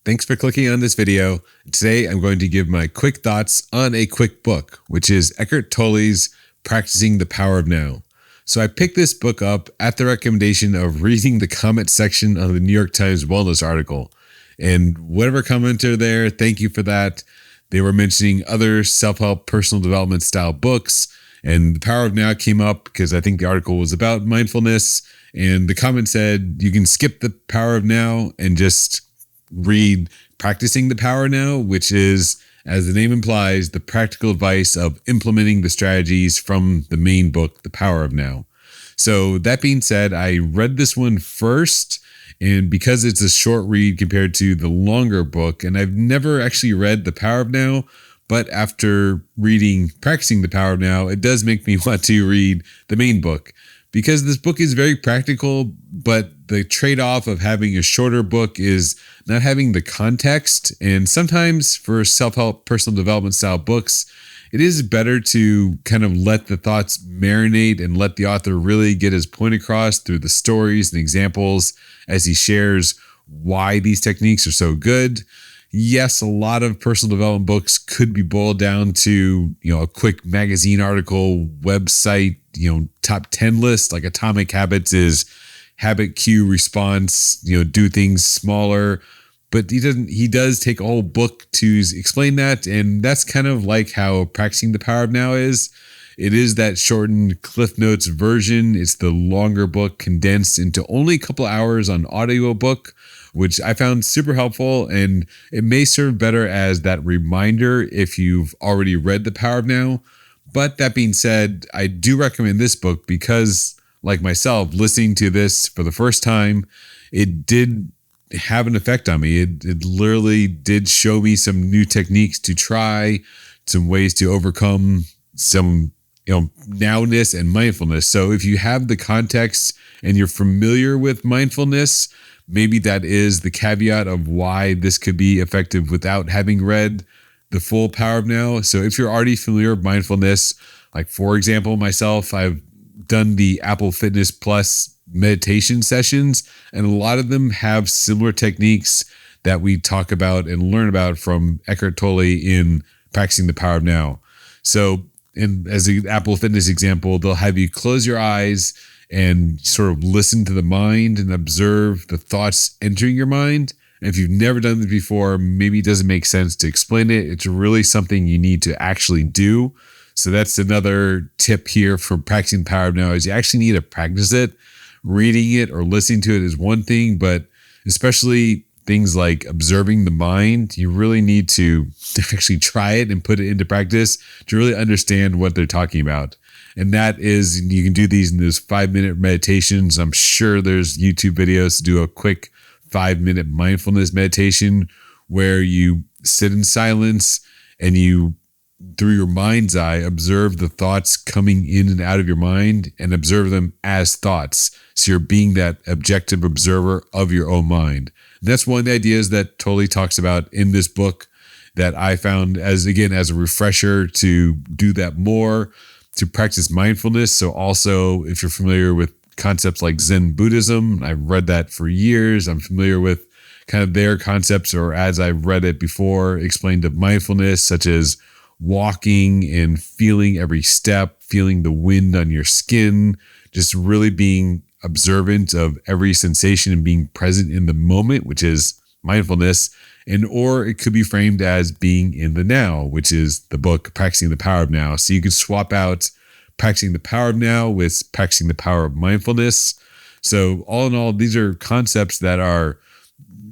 Thanks for clicking on this video. Today I'm going to give my quick thoughts on a quick book, which is Eckhart Tolle's Practicing the Power of Now. So I picked this book up at the recommendation of reading the comment section of the New York Times wellness article. And whatever commenter there, thank you for that. They were mentioning other self-help personal development style books, and The Power of Now came up because I think the article was about mindfulness. And the comment said you can skip The Power of Now and just read Practicing the Power Now, which is, as the name implies, the practical advice of implementing the strategies from the main book, The Power of Now. So that being said, I read this one first, and because it's a short read compared to the longer book, and I've never actually read The Power of Now, but after reading Practicing the Power of Now, it does make me want to read the main book, because this book is very practical, but the trade-off of having a shorter book is not having the context. And sometimes for self-help personal development style books, it is better to kind of let the thoughts marinate and let the author really get his point across through the stories and examples as he shares why these techniques are so good. Yes, a lot of personal development books could be boiled down to, a quick magazine article, website, top 10 list. Like Atomic Habits is habit cue response, do things smaller. But he does take a whole book to explain that. And that's kind of like how Practicing the Power of Now is. It is that shortened Cliff Notes version. It's the longer book condensed into only a couple hours on audiobook, which I found super helpful, and it may serve better as that reminder if you've already read The Power of Now. But that being said, I do recommend this book because, like myself, listening to this for the first time, it did have an effect on me. It literally did show me some new techniques to try, some ways to overcome some nowness and mindfulness. So if you have the context and you're familiar with mindfulness, maybe that is the caveat of why this could be effective without having read the full Power of Now. So if you're already familiar with mindfulness, like for example, myself, I've done the Apple Fitness Plus meditation sessions, and a lot of them have similar techniques that we talk about and learn about from Eckhart Tolle in Practicing the Power of Now. So as the Apple Fitness example, they'll have you close your eyes and sort of listen to the mind and observe the thoughts entering your mind. And if you've never done this before, maybe it doesn't make sense to explain it. It's really something you need to actually do. So that's another tip here for Practicing the Power of Now, is you actually need to practice it. Reading it or listening to it is one thing, but especially things like observing the mind, you really need to actually try it and put it into practice to really understand what they're talking about. And that is, you can do these in those 5-minute meditations. I'm sure there's YouTube videos to do a quick 5-minute mindfulness meditation where you sit in silence and you, through your mind's eye, observe the thoughts coming in and out of your mind and observe them as thoughts. So you're being that objective observer of your own mind. And that's one of the ideas that Tolle talks about in this book that I found as a refresher to do that more, to practice mindfulness. So also, if you're familiar with concepts like Zen Buddhism, I've read that for years. I'm familiar with kind of their concepts, or as I've read it before, explained of mindfulness, such as walking and feeling every step, feeling the wind on your skin, just really being observant of every sensation and being present in the moment, which is mindfulness. And or it could be framed as being in the now, which is the book Practicing the Power of Now. So you can swap out Practicing the Power of Now with Practicing the Power of Mindfulness. So all in all, these are concepts that are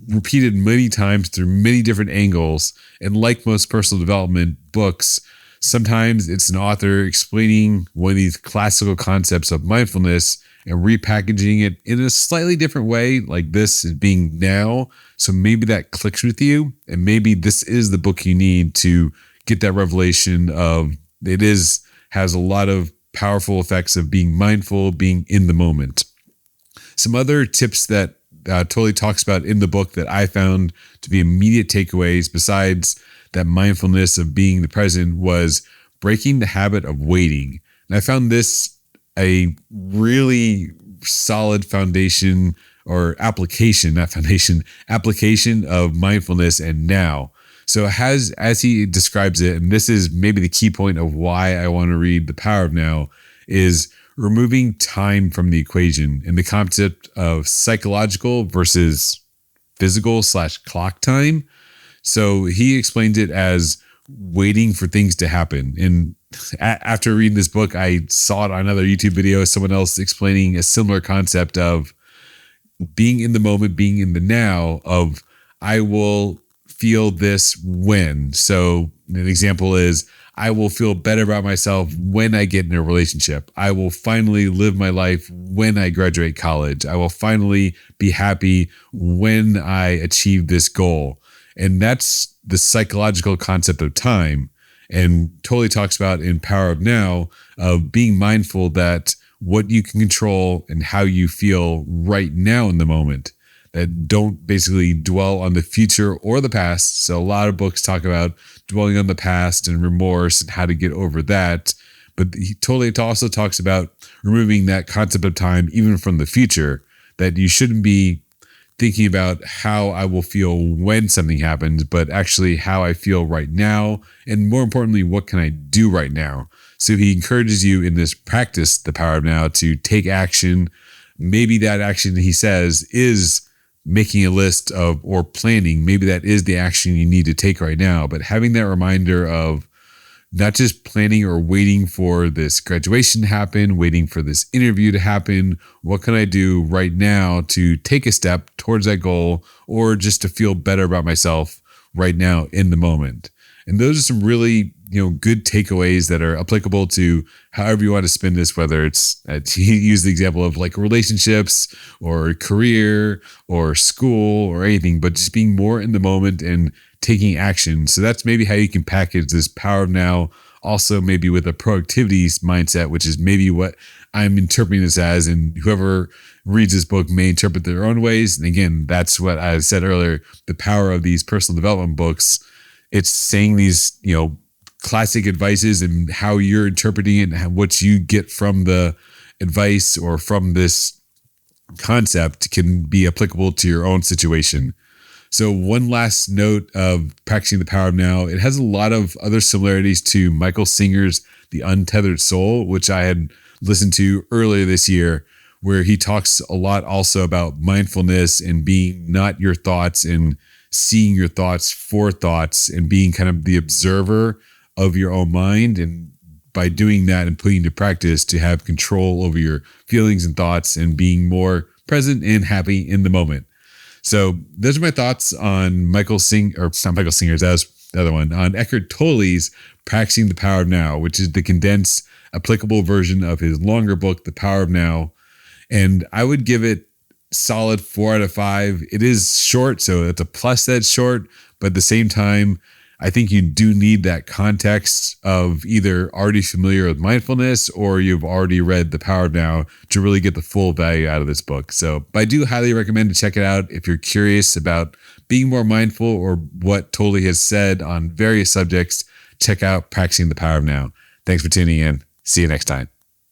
repeated many times through many different angles. And like most personal development books, sometimes it's an author explaining one of these classical concepts of mindfulness and repackaging it in a slightly different way, like this is being now. So maybe that clicks with you, and maybe this is the book you need to get that revelation of has a lot of powerful effects of being mindful, being in the moment. Some other tips that Tolle talks about in the book that I found to be immediate takeaways, besides that mindfulness of being the present, was breaking the habit of waiting. And I found this a really solid foundation or application, not foundation, application of mindfulness and now. So as he describes it, and this is maybe the key point of why I want to read The Power of Now, is removing time from the equation and the concept of psychological versus physical/clock time. So he explains it as waiting for things to happen. And after reading this book, I saw it on another YouTube video, someone else explaining a similar concept of being in the moment, being in the now, of I will feel this when. So an example is I will feel better about myself when I get in a relationship. I will finally live my life when I graduate college. I will finally be happy when I achieve this goal. And that's the psychological concept of time. And Tolle talks about in Power of Now of being mindful that what you can control and how you feel right now in the moment, that don't basically dwell on the future or the past. So a lot of books talk about dwelling on the past and remorse and how to get over that. But Tolle also talks about removing that concept of time even from the future, that you shouldn't be thinking about how I will feel when something happens, but actually how I feel right now. And more importantly, what can I do right now? So he encourages you in this practice, The Power of Now, to take action. Maybe that action, he says, is making a list of or planning. Maybe that is the action you need to take right now, but having that reminder of not just planning or waiting for this graduation to happen, waiting for this interview to happen. What can I do right now to take a step towards that goal, or just to feel better about myself right now in the moment? And those are some really, good takeaways that are applicable to however you want to spin this, whether it's, he used the example of like relationships or career or school or anything, but just being more in the moment and taking action. So that's maybe how you can package this Power of Now, also maybe with a productivity mindset, which is maybe what I'm interpreting this as, and whoever reads this book may interpret their own ways. And again, that's what I said earlier, the power of these personal development books. It's saying these, classic advices and how you're interpreting it and what you get from the advice or from this concept can be applicable to your own situation. So one last note of practicing the Power of Now, it has a lot of other similarities to Michael Singer's The Untethered Soul, which I had listened to earlier this year, where he talks a lot also about mindfulness and being not your thoughts and seeing your thoughts for thoughts and being kind of the observer of your own mind. And by doing that and putting into practice to have control over your feelings and thoughts and being more present and happy in the moment. So those are my thoughts on Michael Singer, or not Michael Singer's, that was the other one, on Eckhart Tolle's Practicing the Power of Now, which is the condensed applicable version of his longer book, The Power of Now. And I would give it solid 4 out of 5. It is short, so it's a plus that it's short, but at the same time, I think you do need that context of either already familiar with mindfulness or you've already read The Power of Now to really get the full value out of this book. So, but I do highly recommend to check it out if you're curious about being more mindful or what Tolle has said on various subjects. Check out Practicing the Power of Now. Thanks for tuning in. See you next time.